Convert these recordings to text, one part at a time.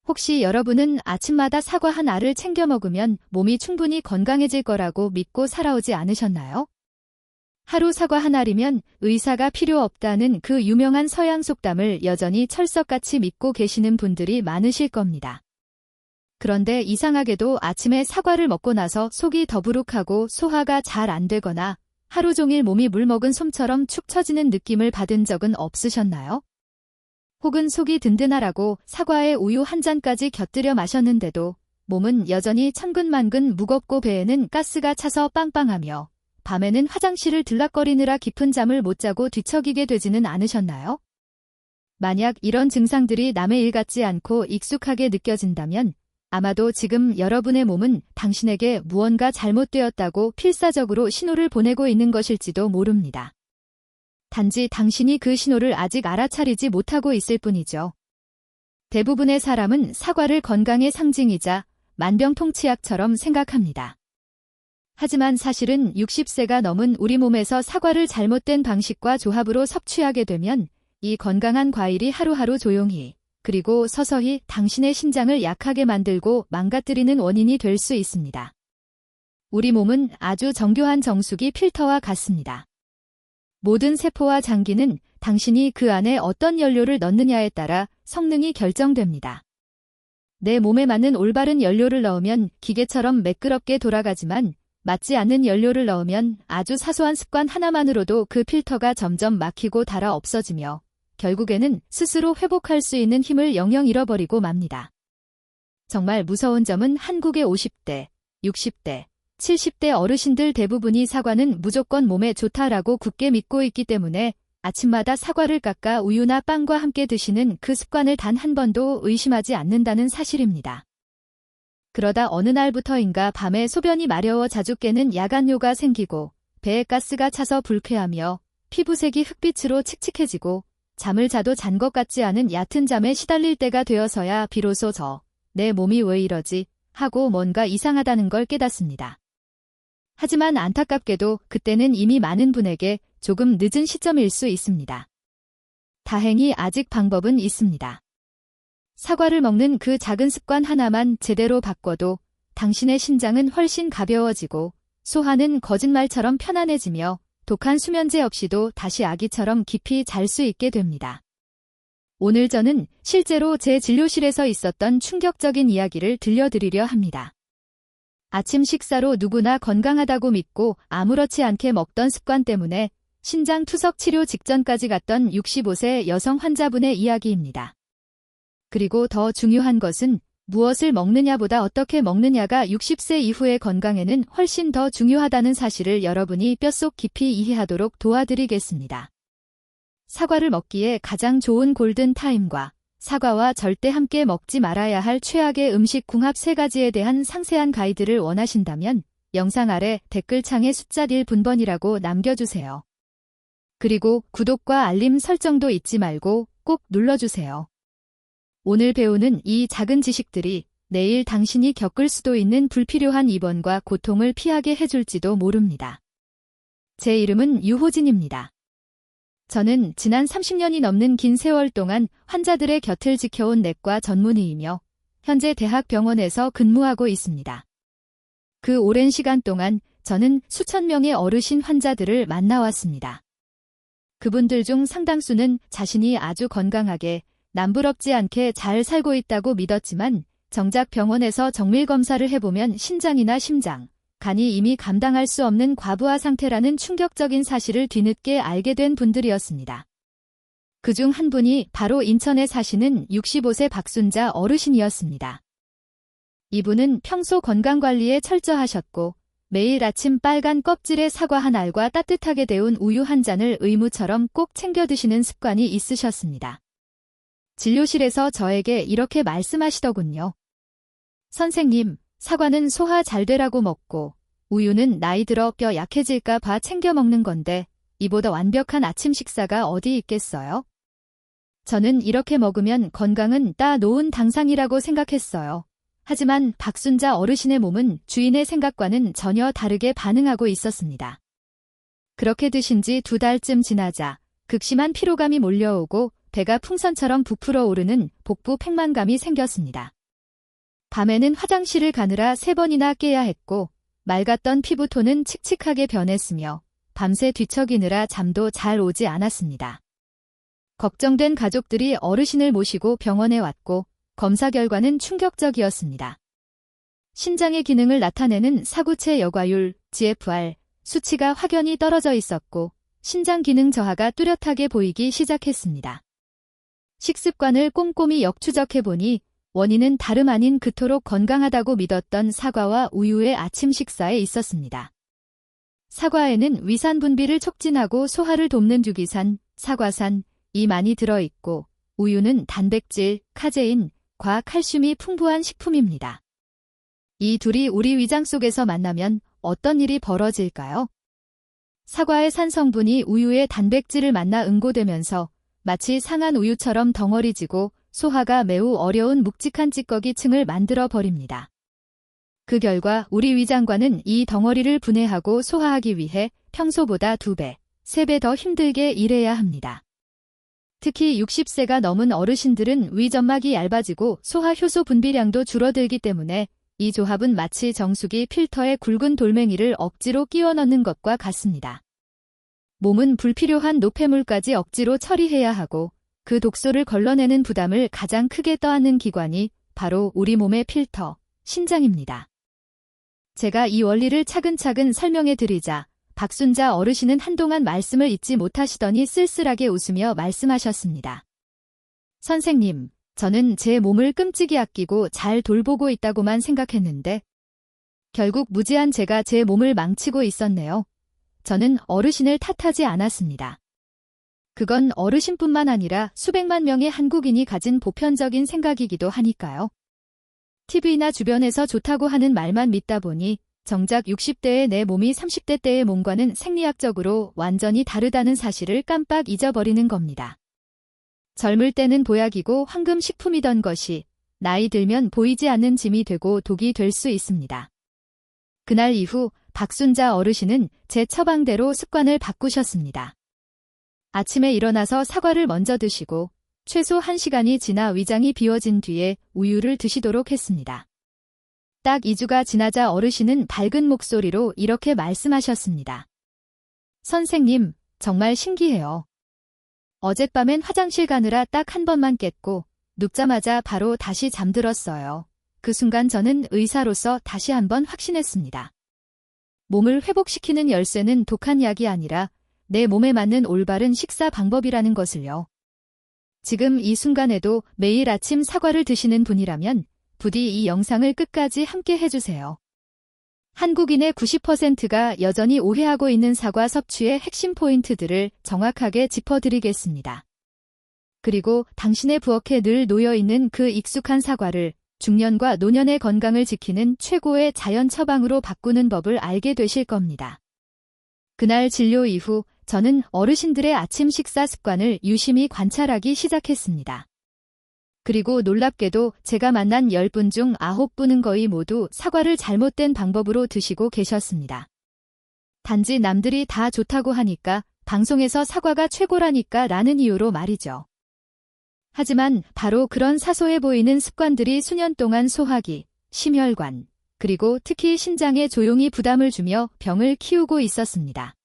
혹시 여러분은 아침마다 사과 한 알을 챙겨 먹으면 몸이 충분히 건강해질 거라고 믿고 살아오지 않으셨나요? 하루 사과 한 알이면 의사가 필요 없다는 그 유명한 서양 속담을 여전히 철석같이 믿고 계시는 분들이 많으실 겁니다. 그런데 이상하게도 아침에 사과를 먹고 나서 속이 더부룩하고 소화가 잘 안 되거나 하루 종일 몸이 물 먹은 솜처럼 축 처지는 느낌을 받은 적은 없으셨나요? 혹은 속이 든든하라고 사과에 우유 한 잔까지 곁들여 마셨는데도 몸은 여전히 천근만근 무겁고 배에는 가스가 차서 빵빵하며 밤에는 화장실을 들락거리느라 깊은 잠을 못 자고 뒤척이게 되지는 않으셨나요? 만약 이런 증상들이 남의 일 같지 않고 익숙하게 느껴진다면 아마도 지금 여러분의 몸은 당신에게 무언가 잘못되었다고 필사적으로 신호를 보내고 있는 것일지도 모릅니다. 단지 당신이 그 신호를 아직 알아차리지 못하고 있을 뿐이죠. 대부분의 사람은 사과를 건강의 상징이자 만병통치약처럼 생각합니다. 하지만 사실은 60세가 넘은 우리 몸에서 사과를 잘못된 방식과 조합으로 섭취하게 되면 이 건강한 과일이 하루하루 조용히 그리고 서서히 당신의 신장을 약하게 만들고 망가뜨리는 원인이 될 수 있습니다. 우리 몸은 아주 정교한 정수기 필터와 같습니다. 모든 세포와 장기는 당신이 그 안에 어떤 연료를 넣느냐에 따라 성능이 결정됩니다. 내 몸에 맞는 올바른 연료를 넣으면 기계처럼 매끄럽게 돌아가지만 맞지 않는 연료를 넣으면 아주 사소한 습관 하나만으로도 그 필터가 점점 막히고 닳아 없어지며 결국에는 스스로 회복할 수 있는 힘을 영영 잃어버리고 맙니다. 정말 무서운 점은 한국의 50대, 60대, 70대 어르신들 대부분이 사과는 무조건 몸에 좋다라고 굳게 믿고 있기 때문에 아침마다 사과를 깎아 우유나 빵과 함께 드시는 그 습관을 단 한 번도 의심하지 않는다는 사실입니다. 그러다 어느 날부터인가 밤에 소변이 마려워 자주 깨는 야간뇨가 생기고 배에 가스가 차서 불쾌하며 피부색이 흑빛으로 칙칙해지고 잠을 자도 잔 것 같지 않은 얕은 잠에 시달릴 때가 되어서야 비로소 내 몸이 왜 이러지 하고 뭔가 이상하다는 걸 깨닫습니다. 하지만 안타깝게도 그때는 이미 많은 분에게 조금 늦은 시점일 수 있습니다. 다행히 아직 방법은 있습니다. 사과를 먹는 그 작은 습관 하나만 제대로 바꿔도 당신의 신장은 훨씬 가벼워지고 소화는 거짓말처럼 편안해지며 독한 수면제 없이도 다시 아기처럼 깊이 잘 수 있게 됩니다. 오늘 저는 실제로 제 진료실에서 있었던 충격적인 이야기를 들려드리려 합니다. 아침 식사로 누구나 건강하다고 믿고 아무렇지 않게 먹던 습관 때문에 신장 투석 치료 직전까지 갔던 65세 여성 환자분의 이야기입니다. 그리고 더 중요한 것은 무엇을 먹느냐보다 어떻게 먹느냐가 60세 이후의 건강에는 훨씬 더 중요하다는 사실을 여러분이 뼛속 깊이 이해하도록 도와드리겠습니다. 사과를 먹기에 가장 좋은 골든타임과 사과와 절대 함께 먹지 말아야 할 최악의 음식 궁합 3가지에 대한 상세한 가이드를 원하신다면 영상 아래 댓글창에 숫자 1분번이라고 남겨주세요. 그리고 구독과 알림 설정도 잊지 말고 꼭 눌러주세요. 오늘 배우는 이 작은 지식들이 내일 당신이 겪을 수도 있는 불필요한 입원과 고통을 피하게 해줄지도 모릅니다. 제 이름은 유호진입니다. 저는 지난 30년이 넘는 긴 세월 동안 환자들의 곁을 지켜온 내과 전문의이며 현재 대학병원에서 근무하고 있습니다. 그 오랜 시간 동안 저는 수천 명의 어르신 환자들을 만나왔습니다. 그분들 중 상당수는 자신이 아주 건강하게 남부럽지 않게 잘 살고 있다고 믿었지만 정작 병원에서 정밀검사를 해보면 신장이나 심장, 간이 이미 감당할 수 없는 과부하 상태라는 충격적인 사실을 뒤늦게 알게 된 분들이었습니다. 그중 한 분이 바로 인천에 사시는 65세 박순자 어르신이었습니다. 이분은 평소 건강관리에 철저하셨고 매일 아침 빨간 껍질의 사과 한 알과 따뜻하게 데운 우유 한 잔을 의무처럼 꼭 챙겨 드시는 습관이 있으셨습니다. 진료실에서 저에게 이렇게 말씀하시더군요. 선생님, 사과는 소화 잘 되라고 먹고 우유는 나이 들어 뼈 약해질까 봐 챙겨 먹는 건데 이보다 완벽한 아침 식사가 어디 있겠어요? 저는 이렇게 먹으면 건강은 따 놓은 당상이라고 생각했어요. 하지만 박순자 어르신의 몸은 주인의 생각과는 전혀 다르게 반응하고 있었습니다. 그렇게 드신 지 2달쯤 지나자 극심한 피로감이 몰려오고 배가 풍선처럼 부풀어 오르는 복부 팽만감이 생겼습니다. 밤에는 화장실을 가느라 3번이나 깨야 했고 맑았던 피부톤은 칙칙하게 변했으며 밤새 뒤척이느라 잠도 잘 오지 않았습니다. 걱정된 가족들이 어르신을 모시고 병원에 왔고 검사 결과는 충격적이었습니다. 신장의 기능을 나타내는 사구체 여과율, GFR, 수치가 확연히 떨어져 있었고 신장 기능 저하가 뚜렷하게 보이기 시작했습니다. 식습관을 꼼꼼히 역추적해보니 원인은 다름 아닌 그토록 건강하다고 믿었던 사과와 우유의 아침 식사에 있었습니다. 사과에는 위산 분비를 촉진하고 소화를 돕는 유기산, 사과산이 많이 들어있고 우유는 단백질, 카제인, 과 칼슘이 풍부한 식품입니다. 이 둘이 우리 위장 속에서 만나면 어떤 일이 벌어질까요? 사과의 산 성분이 우유의 단백질을 만나 응고되면서 마치 상한 우유처럼 덩어리지고 소화가 매우 어려운 묵직한 찌꺼기층을 만들어 버립니다. 그 결과 우리 위장관은 이 덩어리를 분해하고 소화하기 위해 평소보다 2배, 3배 더 힘들게 일해야 합니다. 특히 60세가 넘은 어르신들은 위점막이 얇아지고 소화 효소 분비량도 줄어들기 때문에 이 조합은 마치 정수기 필터에 굵은 돌멩이를 억지로 끼워 넣는 것과 같습니다. 몸은 불필요한 노폐물까지 억지로 처리해야 하고 그 독소를 걸러내는 부담을 가장 크게 떠안는 기관이 바로 우리 몸의 필터, 신장입니다. 제가 이 원리를 차근차근 설명해 드리자 박순자 어르신은 한동안 말씀을 잇지 못하시더니 쓸쓸하게 웃으며 말씀하셨습니다. 선생님, 저는 제 몸을 끔찍이 아끼고 잘 돌보고 있다고만 생각했는데 결국 무지한 제가 제 몸을 망치고 있었네요. 저는 어르신을 탓하지 않았습니다. 그건 어르신뿐만 아니라 수백만 명의 한국인이 가진 보편적인 생각이기도 하니까요. TV나 주변에서 좋다고 하는 말만 믿다 보니 정작 60대의 내 몸이 30대 때의 몸과는 생리학적으로 완전히 다르다는 사실을 깜빡 잊어버리는 겁니다. 젊을 때는 보약이고 황금식품이던 것이 나이 들면 보이지 않는 짐이 되고 독이 될 수 있습니다. 그날 이후 박순자 어르신은 제 처방대로 습관을 바꾸셨습니다. 아침에 일어나서 사과를 먼저 드시고 최소 1시간이 지나 위장이 비워진 뒤에 우유를 드시도록 했습니다. 딱 2주가 지나자 어르신은 밝은 목소리로 이렇게 말씀하셨습니다. 선생님, 정말 신기해요. 어젯밤엔 화장실 가느라 딱 한 번만 깼고 눕자마자 바로 다시 잠들었어요. 그 순간 저는 의사로서 다시 한번 확신했습니다. 몸을 회복시키는 열쇠는 독한 약이 아니라 내 몸에 맞는 올바른 식사 방법이라는 것을요. 지금 이 순간에도 매일 아침 사과를 드시는 분이라면 부디 이 영상을 끝까지 함께 해주세요. 한국인의 90%가 여전히 오해하고 있는 사과 섭취의 핵심 포인트들을 정확하게 짚어드리겠습니다. 그리고 당신의 부엌에 늘 놓여있는 그 익숙한 사과를 중년과 노년의 건강을 지키는 최고의 자연 처방으로 바꾸는 법을 알게 되실 겁니다. 그날 진료 이후 저는 어르신들의 아침 식사 습관을 유심히 관찰하기 시작했습니다. 그리고 놀랍게도 제가 만난 10분 중 9분은 거의 모두 사과를 잘못된 방법으로 드시고 계셨습니다. 단지 남들이 다 좋다고 하니까, 방송에서 사과가 최고라니까 라는 이유로 말이죠. 하지만 바로 그런 사소해 보이는 습관들이 수년 동안 소화기, 심혈관, 그리고 특히 신장에 조용히 부담을 주며 병을 키우고 있었습니다.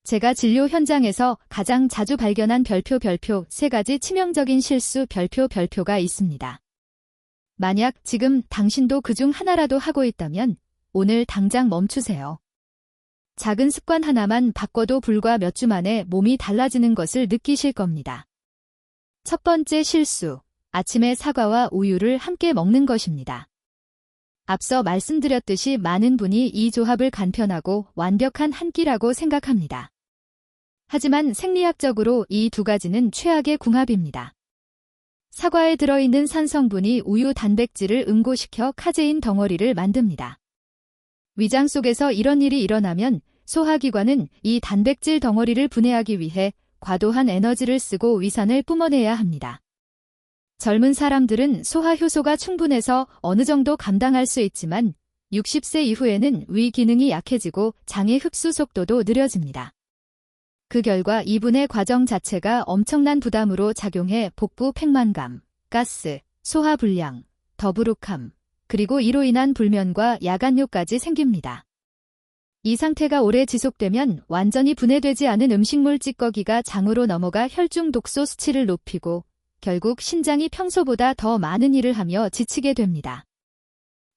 제가 진료 현장에서 가장 자주 발견한 별표 3가지 치명적인 실수 별표가 있습니다. 만약 지금 당신도 그중 하나라도 하고 있다면 오늘 당장 멈추세요. 작은 습관 하나만 바꿔도 불과 몇 주 만에 몸이 달라지는 것을 느끼실 겁니다. 첫 번째 실수, 아침에 사과와 우유를 함께 먹는 것입니다. 앞서 말씀드렸듯이 많은 분이 이 조합을 간편하고 완벽한 한 끼라고 생각합니다. 하지만 생리학적으로 이 두 가지는 최악의 궁합입니다. 사과에 들어있는 산 성분이 우유 단백질을 응고시켜 카제인 덩어리를 만듭니다. 위장 속에서 이런 일이 일어나면 소화기관은 이 단백질 덩어리를 분해하기 위해 과도한 에너지를 쓰고 위산을 뿜어내야 합니다. 젊은 사람들은 소화 효소가 충분해서 어느 정도 감당할 수 있지만 60세 이후에는 위 기능이 약해지고 장의 흡수 속도도 느려집니다. 그 결과 이분의 과정 자체가 엄청난 부담으로 작용해 복부 팽만감, 가스, 소화불량, 더부룩함, 그리고 이로 인한 불면과 야간뇨까지 생깁니다. 이 상태가 오래 지속되면 완전히 분해되지 않은 음식물 찌꺼기가 장으로 넘어가 혈중 독소 수치를 높이고 결국 신장이 평소보다 더 많은 일을 하며 지치게 됩니다.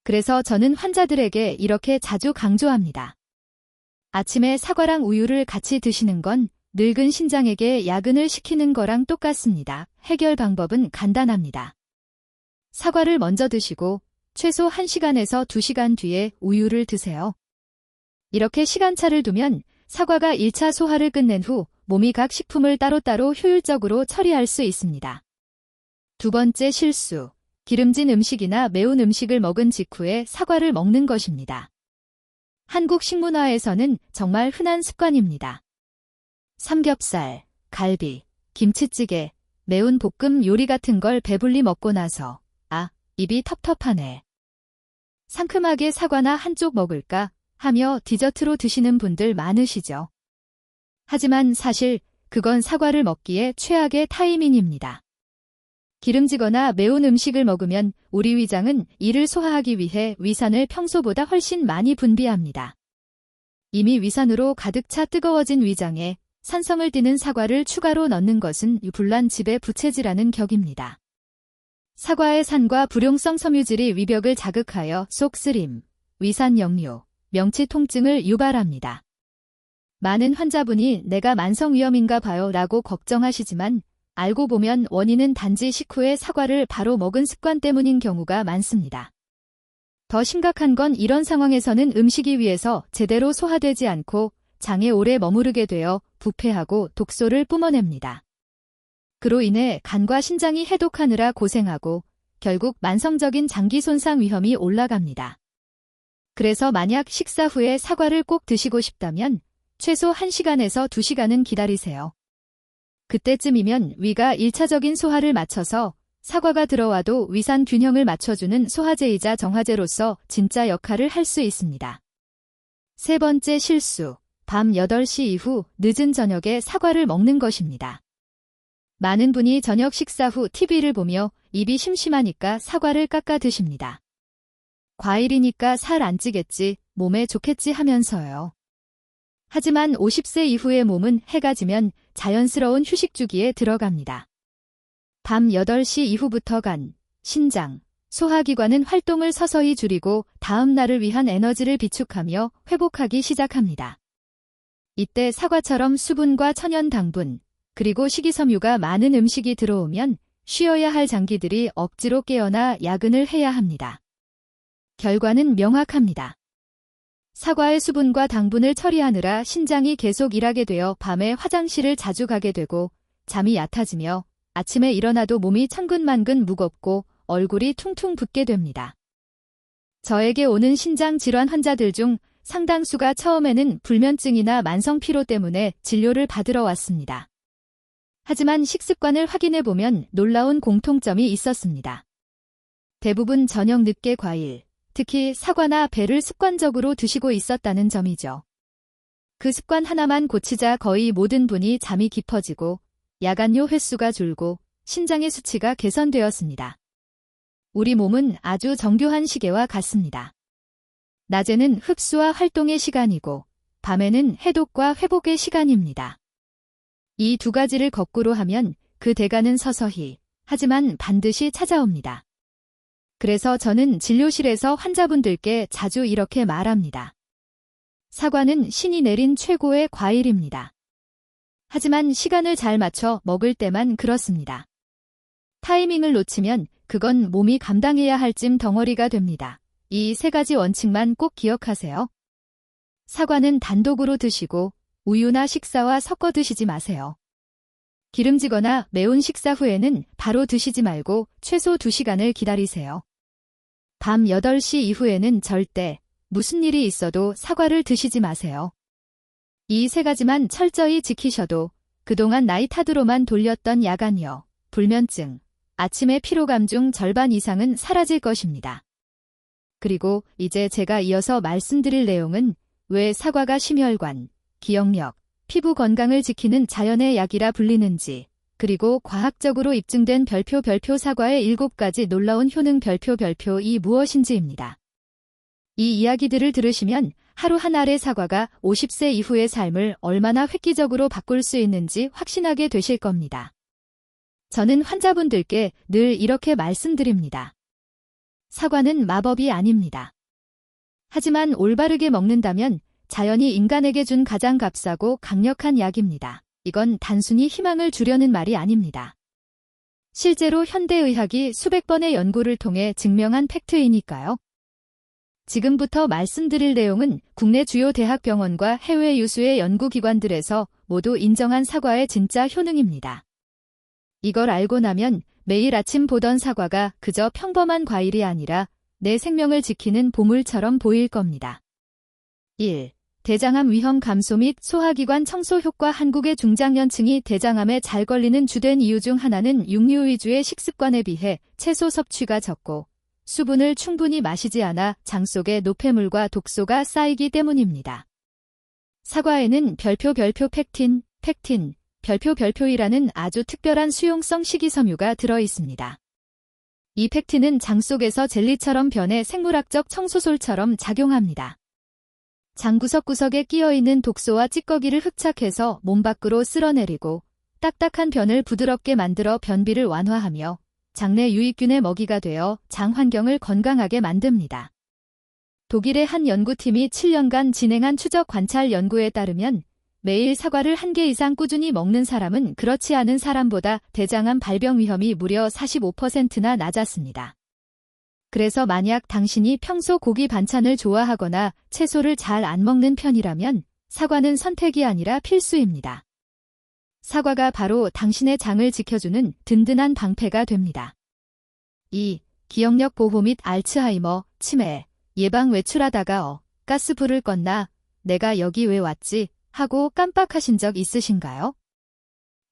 그래서 저는 환자들에게 이렇게 자주 강조합니다. 아침에 사과랑 우유를 같이 드시는 건 늙은 신장에게 야근을 시키는 거랑 똑같습니다. 해결 방법은 간단합니다. 사과를 먼저 드시고 최소 1시간에서 2시간 뒤에 우유를 드세요. 이렇게 시간차를 두면 사과가 1차 소화를 끝낸 후 몸이 각 식품을 따로따로 효율적으로 처리할 수 있습니다. 두 번째 실수, 기름진 음식이나 매운 음식을 먹은 직후에 사과를 먹는 것입니다. 한국 식문화에서는 정말 흔한 습관입니다. 삼겹살, 갈비, 김치찌개, 매운 볶음 요리 같은 걸 배불리 먹고 나서 입이 텁텁하네. 상큼하게 사과나 한쪽 먹을까 하며 디저트로 드시는 분들 많으시죠. 하지만 사실 그건 사과를 먹기에 최악의 타이밍입니다. 기름지거나 매운 음식을 먹으면 우리 위장은 이를 소화하기 위해 위산을 평소보다 훨씬 많이 분비합니다. 이미 위산으로 가득 차 뜨거워진 위장에 산성을 띠는 사과를 추가로 넣는 것은 불난집의 부채질하는 격입니다. 사과의 산과 불용성 섬유질이 위벽을 자극하여 속쓰림, 위산 역류, 명치 통증을 유발합니다. 많은 환자분이 내가 만성위염인가 봐요 라고 걱정하시지만 알고 보면 원인은 단지 식후에 사과를 바로 먹은 습관 때문인 경우가 많습니다. 더 심각한 건 이런 상황에서는 음식이 위에서 제대로 소화되지 않고 장에 오래 머무르게 되어 부패하고 독소를 뿜어냅니다. 그로 인해 간과 신장이 해독하느라 고생하고 결국 만성적인 장기 손상 위험이 올라갑니다. 그래서 만약 식사 후에 사과를 꼭 드시고 싶다면 최소 1시간에서 2시간은 기다리세요. 그때쯤이면 위가 1차적인 소화를 마쳐서 사과가 들어와도 위산 균형을 맞춰주는 소화제이자 정화제로서 진짜 역할을 할 수 있습니다. 세 번째 실수, 밤 8시 이후 늦은 저녁에 사과를 먹는 것입니다. 많은 분이 저녁 식사 후 TV를 보며 입이 심심하니까 사과를 깎아 드십니다. 과일이니까 살 안 찌겠지, 몸에 좋겠지 하면서요. 하지만 50세 이후의 몸은 해가 지면 자연스러운 휴식 주기에 들어갑니다. 밤 8시 이후부터 간, 신장, 소화기관은 활동을 서서히 줄이고 다음 날을 위한 에너지를 비축하며 회복하기 시작합니다. 이때 사과처럼 수분과 천연 당분, 그리고 식이섬유가 많은 음식이 들어오면 쉬어야 할 장기들이 억지로 깨어나 야근을 해야 합니다. 결과는 명확합니다. 사과의 수분과 당분을 처리하느라 신장이 계속 일하게 되어 밤에 화장실을 자주 가게 되고 잠이 얕아지며 아침에 일어나도 몸이 천근만근 무겁고 얼굴이 퉁퉁 붓게 됩니다. 저에게 오는 신장 질환 환자들 중 상당수가 처음에는 불면증이나 만성 피로 때문에 진료를 받으러 왔습니다. 하지만 식습관을 확인해보면 놀라운 공통점이 있었습니다. 대부분 저녁 늦게 과일, 특히 사과나 배를 습관적으로 드시고 있었다는 점이죠. 그 습관 하나만 고치자 거의 모든 분이 잠이 깊어지고 야간뇨 횟수가 줄고 신장의 수치가 개선되었습니다. 우리 몸은 아주 정교한 시계와 같습니다. 낮에는 흡수와 활동의 시간이고 밤에는 해독과 회복의 시간입니다. 이 두 가지를 거꾸로 하면 그 대가는 서서히, 하지만 반드시 찾아옵니다. 그래서 저는 진료실에서 환자분들께 자주 이렇게 말합니다. 사과는 신이 내린 최고의 과일입니다. 하지만 시간을 잘 맞춰 먹을 때만 그렇습니다. 타이밍을 놓치면 그건 몸이 감당해야 할 찜 덩어리가 됩니다. 이 세 가지 원칙만 꼭 기억하세요. 사과는 단독으로 드시고 우유나 식사와 섞어 드시지 마세요. 기름지거나 매운 식사 후에는 바로 드시지 말고 최소 2시간을 기다리세요. 밤 8시 이후에는 절대 무슨 일이 있어도 사과를 드시지 마세요. 이 세 가지만 철저히 지키셔도 그동안 나이타드로만 돌렸던 야간요, 불면증, 아침의 피로감 중 절반 이상은 사라질 것입니다. 그리고 이제 제가 이어서 말씀드릴 내용은 왜 사과가 심혈관, 기억력, 피부 건강을 지키는 자연의 약이라 불리는지, 그리고 과학적으로 입증된 별표 사과의 7가지 놀라운 효능 별표이 무엇인지입니다. 이 이야기들을 들으시면 하루 한 알의 사과가 50세 이후의 삶을 얼마나 획기적으로 바꿀 수 있는지 확신하게 되실 겁니다. 저는 환자분들께 늘 이렇게 말씀드립니다. 사과는 마법이 아닙니다. 하지만 올바르게 먹는다면 자연이 인간에게 준 가장 값싸고 강력한 약입니다. 이건 단순히 희망을 주려는 말이 아닙니다. 실제로 현대의학이 수백 번의 연구를 통해 증명한 팩트이니까요. 지금부터 말씀드릴 내용은 국내 주요 대학병원과 해외 유수의 연구기관들에서 모두 인정한 사과의 진짜 효능입니다. 이걸 알고 나면 매일 아침 보던 사과가 그저 평범한 과일이 아니라 내 생명을 지키는 보물처럼 보일 겁니다. 1. 대장암 위험 감소 및 소화기관 청소 효과. 한국의 중장년층이 대장암에 잘 걸리는 주된 이유 중 하나는 육류 위주의 식습관에 비해 채소 섭취가 적고 수분을 충분히 마시지 않아 장 속에 노폐물과 독소가 쌓이기 때문입니다. 사과에는 별표 팩틴, 별표이라는 아주 특별한 수용성 식이섬유가 들어 있습니다. 이 팩틴은 장 속에서 젤리처럼 변해 생물학적 청소솔처럼 작용합니다. 장 구석구석에 끼어있는 독소와 찌꺼기를 흡착해서 몸 밖으로 쓸어내리고 딱딱한 변을 부드럽게 만들어 변비를 완화하며 장내 유익균의 먹이가 되어 장 환경을 건강하게 만듭니다. 독일의 한 연구팀이 7년간 진행한 추적 관찰 연구에 따르면 매일 사과를 1개 이상 꾸준히 먹는 사람은 그렇지 않은 사람보다 대장암 발병 위험이 무려 45%나 낮았습니다. 그래서 만약 당신이 평소 고기 반찬을 좋아하거나 채소를 잘 안 먹는 편이라면 사과는 선택이 아니라 필수입니다. 사과가 바로 당신의 장을 지켜주는 든든한 방패가 됩니다. 2. 기억력 보호 및 알츠하이머, 치매, 예방. 외출하다가 가스불을 껐나? 내가 여기 왜 왔지? 하고 깜빡하신 적 있으신가요?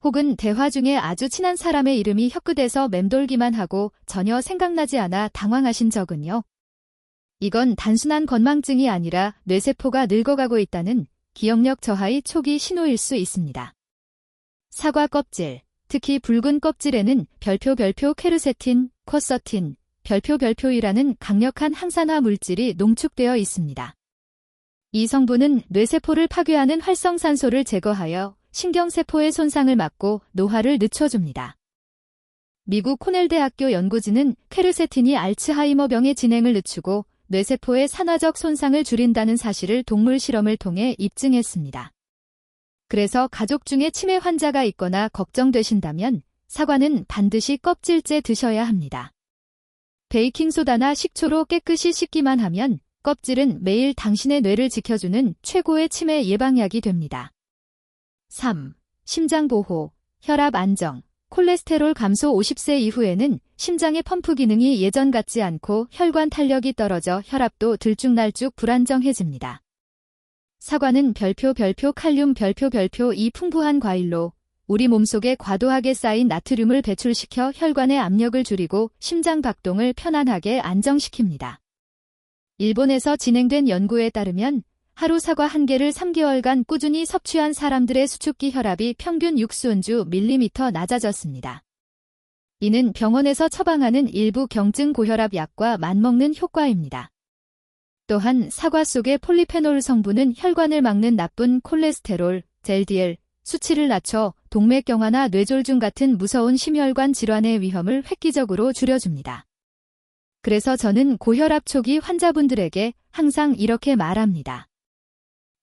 혹은 대화 중에 아주 친한 사람의 이름이 혀끝에서 맴돌기만 하고 전혀 생각나지 않아 당황하신 적은요? 이건 단순한 건망증이 아니라 뇌세포가 늙어가고 있다는 기억력 저하의 초기 신호일 수 있습니다. 사과 껍질, 특히 붉은 껍질에는 별표 퀘르세틴, 쿼서틴, 별표이라는 강력한 항산화 물질이 농축되어 있습니다. 이 성분은 뇌세포를 파괴하는 활성산소를 제거하여 신경세포의 손상을 막고 노화를 늦춰줍니다. 미국 코넬대학교 연구진은 퀘르세틴이 알츠하이머병의 진행을 늦추고 뇌세포의 산화적 손상을 줄인다는 사실을 동물 실험을 통해 입증했습니다. 그래서 가족 중에 치매 환자가 있거나 걱정되신다면 사과는 반드시 껍질째 드셔야 합니다. 베이킹소다나 식초로 깨끗이 씻기만 하면 껍질은 매일 당신의 뇌를 지켜주는 최고의 치매 예방약이 됩니다. 3. 심장보호, 혈압 안정, 콜레스테롤 감소. 50세 이후에는 심장의 펌프 기능이 예전 같지 않고 혈관 탄력이 떨어져 혈압도 들쭉날쭉 불안정해집니다. 사과는 별표 칼륨 이 풍부한 과일로 우리 몸속에 과도하게 쌓인 나트륨을 배출시켜 혈관의 압력을 줄이고 심장 박동을 편안하게 안정시킵니다. 일본에서 진행된 연구에 따르면 하루 사과 1개를 3개월간 꾸준히 섭취한 사람들의 수축기 혈압이 평균 6순주 밀리미터 낮아졌습니다. 이는 병원에서 처방하는 일부 경증 고혈압 약과 맞먹는 효과입니다. 또한 사과 속의 폴리페놀 성분은 혈관을 막는 나쁜 콜레스테롤, LDL, 수치를 낮춰 동맥경화나 뇌졸중 같은 무서운 심혈관 질환의 위험을 획기적으로 줄여줍니다. 그래서 저는 고혈압 초기 환자분들에게 항상 이렇게 말합니다.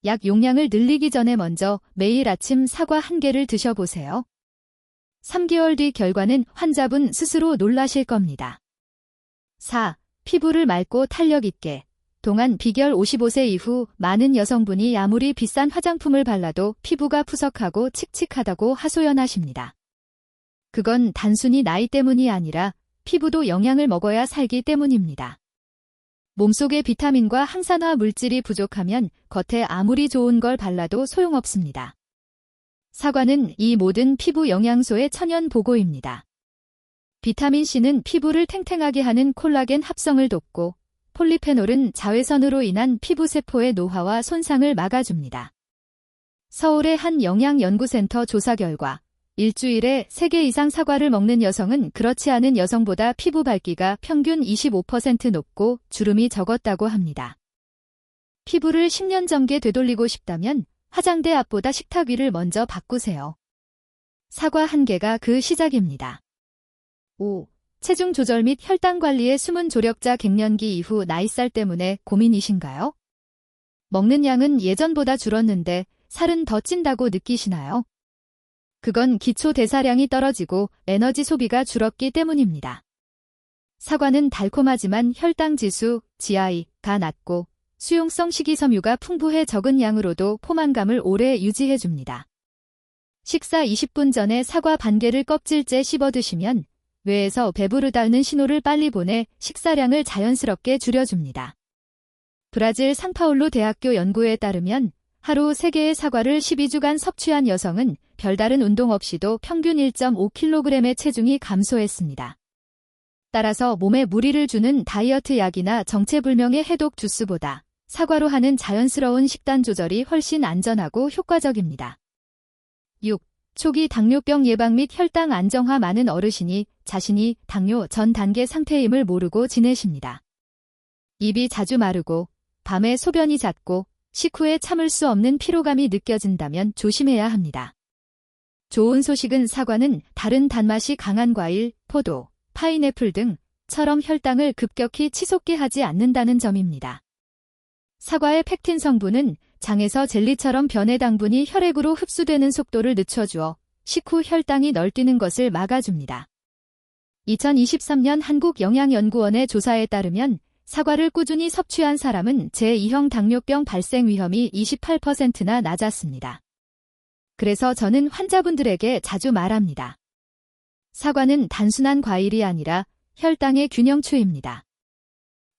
약 용량을 늘리기 전에 먼저 매일 아침 사과 1개를 드셔보세요. 3개월 뒤 결과는 환자분 스스로 놀라실 겁니다. 4. 피부를 맑고 탄력 있게. 동안 비결. 55세 이후 많은 여성분이 아무리 비싼 화장품을 발라도 피부가 푸석하고 칙칙하다고 하소연하십니다. 그건 단순히 나이 때문이 아니라 피부도 영양을 먹어야 살기 때문입니다. 몸속의 비타민과 항산화 물질이 부족하면 겉에 아무리 좋은 걸 발라도 소용없습니다. 사과는 이 모든 피부 영양소의 천연 보고입니다. 비타민C는 피부를 탱탱하게 하는 콜라겐 합성을 돕고 폴리페놀은 자외선으로 인한 피부세포의 노화와 손상을 막아줍니다. 서울의 한 영양연구센터 조사 결과 일주일에 3개 이상 사과를 먹는 여성은 그렇지 않은 여성보다 피부 밝기가 평균 25% 높고 주름이 적었다고 합니다. 피부를 10년 전께 되돌리고 싶다면 화장대 앞보다 식탁 위를 먼저 바꾸세요. 사과 1개가 그 시작입니다. 5. 체중 조절 및 혈당 관리의 숨은 조력자 갱년기 이후 나이살 때문에 고민이신가요? 먹는 양은 예전보다 줄었는데 살은 더 찐다고 느끼시나요? 그건 기초 대사량이 떨어지고 에너지 소비가 줄었기 때문입니다. 사과는 달콤하지만 혈당 지수, GI가 낮고 수용성 식이섬유가 풍부해 적은 양으로도 포만감을 오래 유지해줍니다. 식사 20분 전에 사과 반 개를 껍질째 씹어 드시면 뇌에서 배부르다는 신호를 빨리 보내 식사량을 자연스럽게 줄여줍니다. 브라질 상파울루 대학교 연구에 따르면 하루 3개의 사과를 12주간 섭취한 여성은 별다른 운동 없이도 평균 1.5kg의 체중이 감소했습니다. 따라서 몸에 무리를 주는 다이어트 약이나 정체불명의 해독 주스보다 사과로 하는 자연스러운 식단 조절이 훨씬 안전하고 효과적입니다. 6. 초기 당뇨병 예방 및 혈당 안정화. 많은 어르신이 자신이 당뇨 전 단계 상태임을 모르고 지내십니다. 입이 자주 마르고 밤에 소변이 잦고 식후에 참을 수 없는 피로감이 느껴진다면 조심해야 합니다. 좋은 소식은 사과는 다른 단맛이 강한 과일, 포도, 파인애플 등처럼 혈당을 급격히 치솟게 하지 않는다는 점입니다. 사과의 펙틴 성분은 장에서 젤리처럼 변의 당분이 혈액으로 흡수되는 속도를 늦춰주어 식후 혈당이 널뛰는 것을 막아줍니다. 2023년 한국영양연구원의 조사에 따르면 사과를 꾸준히 섭취한 사람은 제2형 당뇨병 발생 위험이 28%나 낮았습니다. 그래서 저는 환자분들에게 자주 말합니다. 사과는 단순한 과일이 아니라 혈당의 균형추입니다.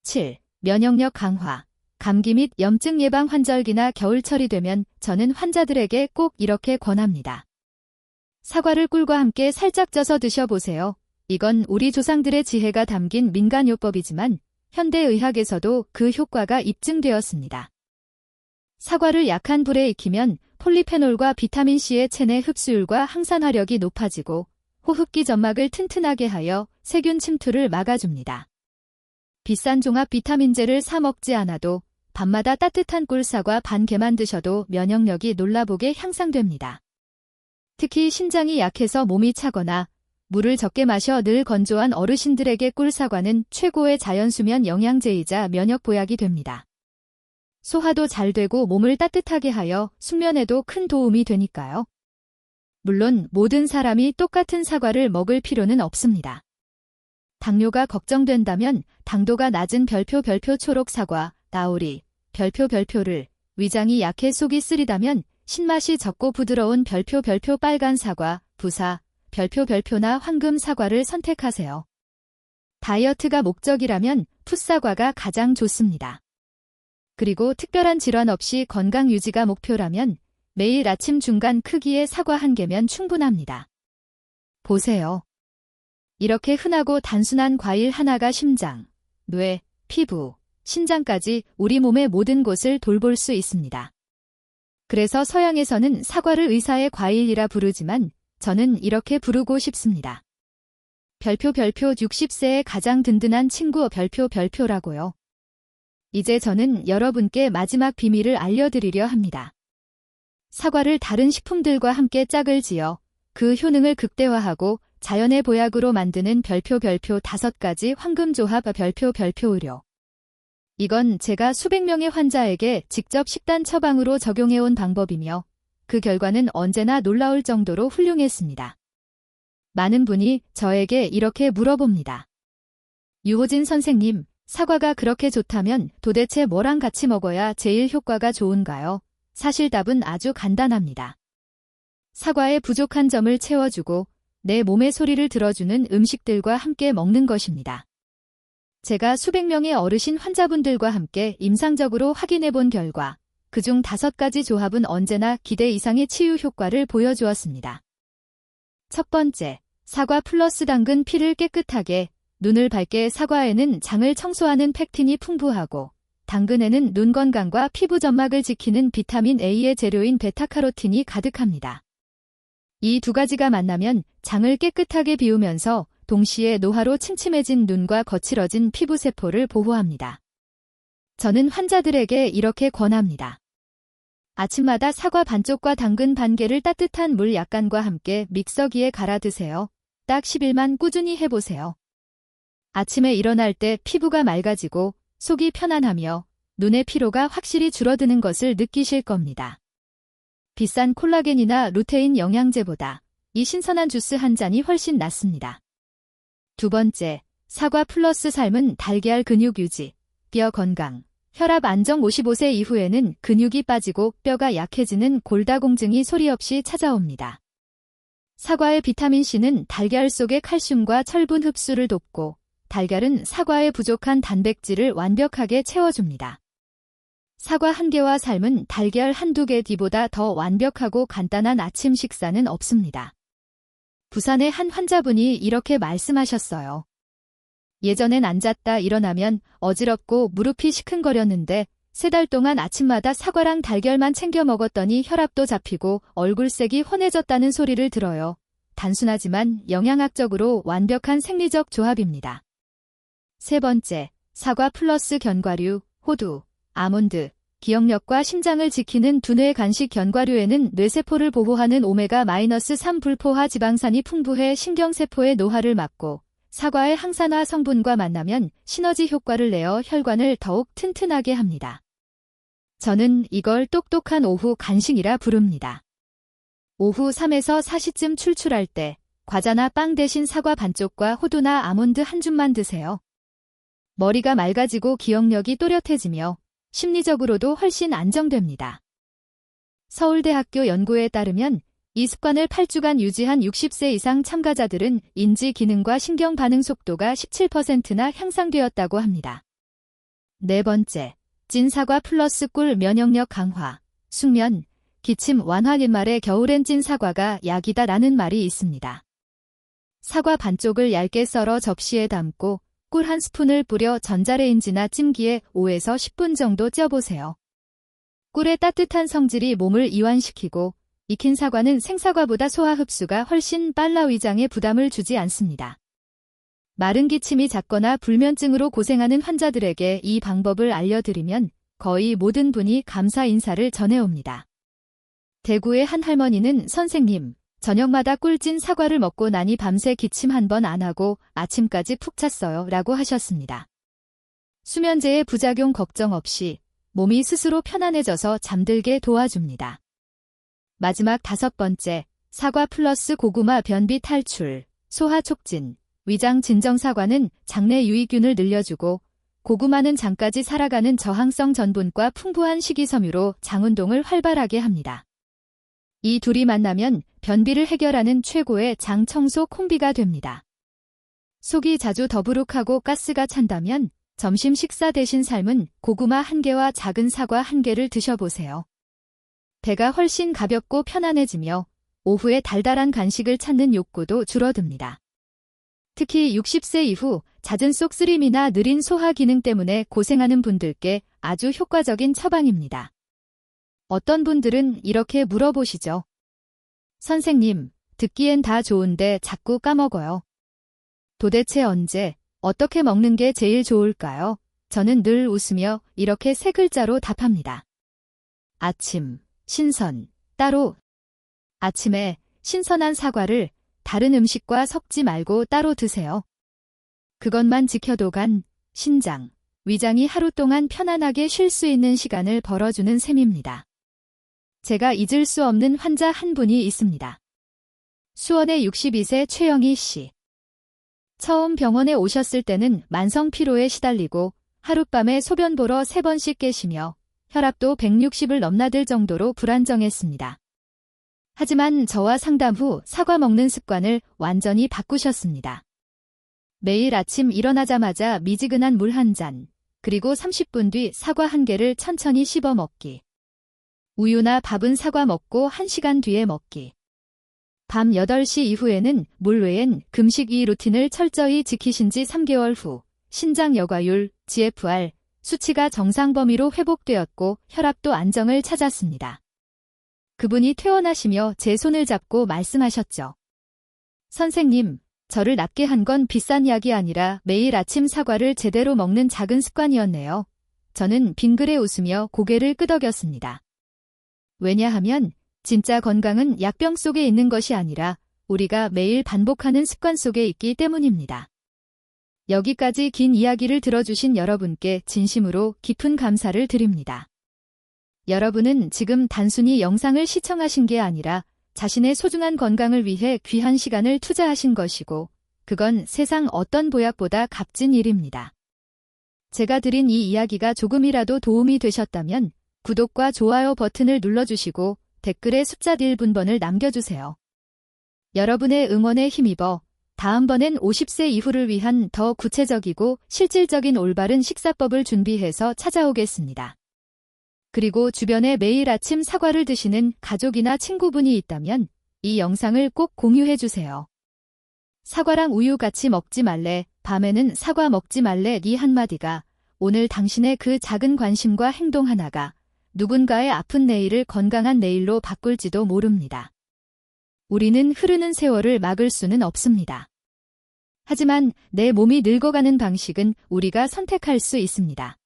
7. 면역력 강화. 감기 및 염증 예방. 환절기나 겨울철이 되면 저는 환자들에게 꼭 이렇게 권합니다. 사과를 꿀과 함께 살짝 쪄서 드셔보세요. 이건 우리 조상들의 지혜가 담긴 민간요법이지만 현대의학에서도 그 효과가 입증되었습니다. 사과를 약한 불에 익히면 폴리페놀과 비타민C의 체내 흡수율과 항산화력이 높아지고 호흡기 점막을 튼튼하게 하여 세균 침투를 막아줍니다. 비싼 종합 비타민제를 사 먹지 않아도 밤마다 따뜻한 꿀사과 반 개만 드셔도 면역력이 놀라보게 향상됩니다. 특히 신장이 약해서 몸이 차거나 물을 적게 마셔 늘 건조한 어르신들에게 꿀사과는 최고의 자연수면 영양제이자 면역 보약이 됩니다. 소화도 잘 되고 몸을 따뜻하게 하여 숙면에도 큰 도움이 되니까요. 물론 모든 사람이 똑같은 사과를 먹을 필요는 없습니다. 당뇨가 걱정된다면 당도가 낮은 별표 초록 사과, 나오리, 별표를, 위장이 약해 속이 쓰리다면 신맛이 적고 부드러운 별표 빨간 사과, 부사, 별표나 황금 사과를 선택하세요. 다이어트가 목적이라면 풋사과가 가장 좋습니다. 그리고 특별한 질환 없이 건강 유지가 목표라면 매일 아침 중간 크기의 사과 1개면 충분합니다. 보세요. 이렇게 흔하고 단순한 과일 하나가 심장, 뇌, 피부, 신장까지 우리 몸의 모든 곳을 돌볼 수 있습니다. 그래서 서양에서는 사과를 의사의 과일이라 부르지만 저는 이렇게 부르고 싶습니다. 별표 60세의 가장 든든한 친구 별표라고요. 이제 저는 여러분께 마지막 비밀을 알려드리려 합니다. 사과를 다른 식품들과 함께 짝을 지어 그 효능을 극대화하고 자연의 보약으로 만드는 별표 5가지 황금조합 별표 의료. 이건 제가 수백 명의 환자에게 직접 식단 처방으로 적용해온 방법이며 그 결과는 언제나 놀라울 정도로 훌륭했습니다. 많은 분이 저에게 이렇게 물어봅니다. 유호진 선생님, 사과가 그렇게 좋다면 도대체 뭐랑 같이 먹어야 제일 효과가 좋은가요? 사실 답은 아주 간단합니다. 사과의 부족한 점을 채워주고 내 몸의 소리를 들어주는 음식들과 함께 먹는 것입니다. 제가 수백 명의 어르신 환자분들과 함께 임상적으로 확인해 본 결과 그중 5가지 조합은 언제나 기대 이상의 치유 효과를 보여주었습니다. 첫 번째, 사과 플러스 당근. 피를 깨끗하게, 눈을 밝게. 사과에는 장을 청소하는 펙틴이 풍부하고 당근에는 눈 건강과 피부 점막을 지키는 비타민 A의 재료인 베타카로틴이 가득합니다. 이 두 가지가 만나면 장을 깨끗하게 비우면서 동시에 노화로 침침해진 눈과 거칠어진 피부 세포를 보호합니다. 저는 환자들에게 이렇게 권합니다. 아침마다 사과 반쪽과 당근 반 개를 따뜻한 물 약간과 함께 믹서기에 갈아 드세요. 딱 10일만 꾸준히 해보세요. 아침에 일어날 때 피부가 맑아지고 속이 편안하며 눈의 피로가 확실히 줄어드는 것을 느끼실 겁니다. 비싼 콜라겐이나 루테인 영양제보다 이 신선한 주스 한 잔이 훨씬 낫습니다. 두 번째, 사과 플러스 삶은 달걀 근육 유지, 뼈 건강, 혈압 안정. 55세 이후에는 근육이 빠지고 뼈가 약해지는 골다공증이 소리 없이 찾아옵니다. 사과의 비타민C는 달걀 속의 칼슘과 철분 흡수를 돕고 달걀은 사과의 부족한 단백질을 완벽하게 채워줍니다. 사과 한 개와 삶은 달걀 한두 개 뒤보다 더 완벽하고 간단한 아침 식사는 없습니다. 부산의 한 환자분이 이렇게 말씀하셨어요. 예전엔 앉았다 일어나면 어지럽고 무릎이 시큰거렸는데 3달 동안 아침마다 사과랑 달걀만 챙겨 먹었더니 혈압도 잡히고 얼굴색이 환해졌다는 소리를 들어요. 단순하지만 영양학적으로 완벽한 생리적 조합입니다. 세 번째, 사과 플러스 견과류, 호두, 아몬드, 기억력과 심장을 지키는 두뇌 간식. 견과류에는 뇌세포를 보호하는 오메가-3 불포화 지방산이 풍부해 신경세포의 노화를 막고 사과의 항산화 성분과 만나면 시너지 효과를 내어 혈관을 더욱 튼튼하게 합니다. 저는 이걸 똑똑한 오후 간식이라 부릅니다. 오후 3에서 4시쯤 출출할 때 과자나 빵 대신 사과 반쪽과 호두나 아몬드 한 줌만 드세요. 머리가 맑아지고 기억력이 또렷해지며 심리적으로도 훨씬 안정됩니다. 서울대학교 연구에 따르면 이 습관을 8주간 유지한 60세 이상 참가자들은 인지 기능과 신경 반응 속도가 17%나 향상되었다고 합니다. 네 번째, 찐 사과 플러스 꿀 면역력 강화, 숙면, 기침 완화. 옛말에 겨울엔 찐 사과가 약이다 라는 말이 있습니다. 사과 반쪽을 얇게 썰어 접시에 담고 꿀 한 스푼을 뿌려 전자레인지나 찜기에 5에서 10분 정도 쪄보세요. 꿀의 따뜻한 성질이 몸을 이완시키고 익힌 사과는 생사과보다 소화 흡수가 훨씬 빨라 위장에 부담을 주지 않습니다. 마른 기침이 잦거나 불면증으로 고생하는 환자들에게 이 방법을 알려드리면 거의 모든 분이 감사 인사를 전해옵니다. 대구의 한 할머니는 선생님, 저녁마다 꿀찐 사과를 먹고 나니 밤새 기침 한 번 안 하고 아침까지 푹 잤어요 라고 하셨습니다. 수면제의 부작용 걱정 없이 몸이 스스로 편안해져서 잠들게 도와줍니다. 마지막 5번째, 사과 플러스 고구마 변비 탈출, 소화 촉진, 위장 진정. 사과는 장내 유익균을 늘려주고 고구마는 장까지 살아가는 저항성 전분과 풍부한 식이섬유로 장운동을 활발하게 합니다. 이 둘이 만나면 변비를 해결하는 최고의 장 청소 콤비가 됩니다. 속이 자주 더부룩하고 가스가 찬다면 점심 식사 대신 삶은 고구마 1개와 작은 사과 1개를 드셔보세요. 배가 훨씬 가볍고 편안해지며 오후에 달달한 간식을 찾는 욕구도 줄어듭니다. 특히 60세 이후 잦은 속쓰림이나 느린 소화 기능 때문에 고생하는 분들께 아주 효과적인 처방입니다. 어떤 분들은 이렇게 물어보시죠. 선생님, 듣기엔 다 좋은데 자꾸 까먹어요. 도대체 언제, 어떻게 먹는 게 제일 좋을까요? 저는 늘 웃으며 이렇게 3글자로 답합니다. 아침, 신선, 따로. 아침에 신선한 사과를 다른 음식과 섞지 말고 따로 드세요. 그것만 지켜도 간, 신장, 위장이 하루 동안 편안하게 쉴 수 있는 시간을 벌어주는 셈입니다. 제가 잊을 수 없는 환자 한 분이 있습니다. 수원의 62세 최영희 씨. 처음 병원에 오셨을 때는 만성 피로에 시달리고 하룻밤에 소변 보러 3번씩 깨시며 혈압도 160을 넘나들 정도로 불안정했습니다. 하지만 저와 상담 후 사과 먹는 습관을 완전히 바꾸셨습니다. 매일 아침 일어나자마자 미지근한 물 한 잔, 그리고 30분 뒤 사과 1개를 천천히 씹어 먹기. 우유나 밥은 사과 먹고 1시간 뒤에 먹기. 밤 8시 이후에는 물 외엔 금식. 이 루틴을 철저히 지키신 지 3개월 후 신장 여과율, GFR, 수치가 정상 범위로 회복되었고 혈압도 안정을 찾았습니다. 그분이 퇴원하시며 제 손을 잡고 말씀하셨죠. 선생님, 저를 낫게 한 건 비싼 약이 아니라 매일 아침 사과를 제대로 먹는 작은 습관이었네요. 저는 빙그레 웃으며 고개를 끄덕였습니다. 왜냐하면 진짜 건강은 약병 속에 있는 것이 아니라 우리가 매일 반복하는 습관 속에 있기 때문입니다. 여기까지 긴 이야기를 들어주신 여러분께 진심으로 깊은 감사를 드립니다. 여러분은 지금 단순히 영상을 시청하신 게 아니라 자신의 소중한 건강을 위해 귀한 시간을 투자하신 것이고, 그건 세상 어떤 보약보다 값진 일입니다. 제가 드린 이 이야기가 조금이라도 도움이 되셨다면 구독과 좋아요 버튼을 눌러주시고 댓글에 숫자 1분번을 남겨주세요. 여러분의 응원에 힘입어 다음번엔 50세 이후를 위한 더 구체적이고 실질적인 올바른 식사법을 준비해서 찾아오겠습니다. 그리고 주변에 매일 아침 사과를 드시는 가족이나 친구분이 있다면 이 영상을 꼭 공유해주세요. 사과랑 우유 같이 먹지 말래, 밤에는 사과 먹지 말래 이 한마디가 오늘 당신의 그 작은 관심과 행동 하나가 누군가의 아픈 내일을 건강한 내일로 바꿀지도 모릅니다. 우리는 흐르는 세월을 막을 수는 없습니다. 하지만 내 몸이 늙어가는 방식은 우리가 선택할 수 있습니다.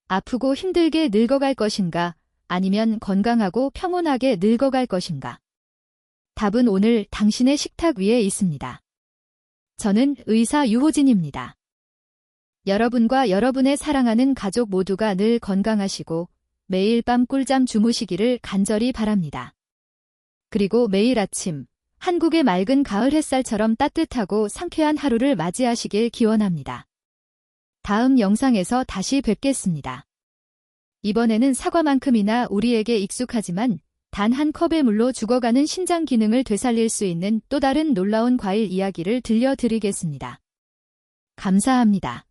아프고 힘들게 늙어갈 것인가, 아니면 건강하고 평온하게 늙어갈 것인가? 답은 오늘 당신의 식탁 위에 있습니다. 저는 의사 유호진입니다. 여러분과 여러분의 사랑하는 가족 모두가 늘 건강하시고 매일 밤 꿀잠 주무시기를 간절히 바랍니다. 그리고 매일 아침 한국의 맑은 가을 햇살처럼 따뜻하고 상쾌한 하루를 맞이하시길 기원합니다. 다음 영상에서 다시 뵙겠습니다. 이번에는 사과만큼이나 우리에게 익숙하지만 단 한 컵의 물로 죽어가는 신장 기능을 되살릴 수 있는 또 다른 놀라운 과일 이야기를 들려드리겠습니다. 감사합니다.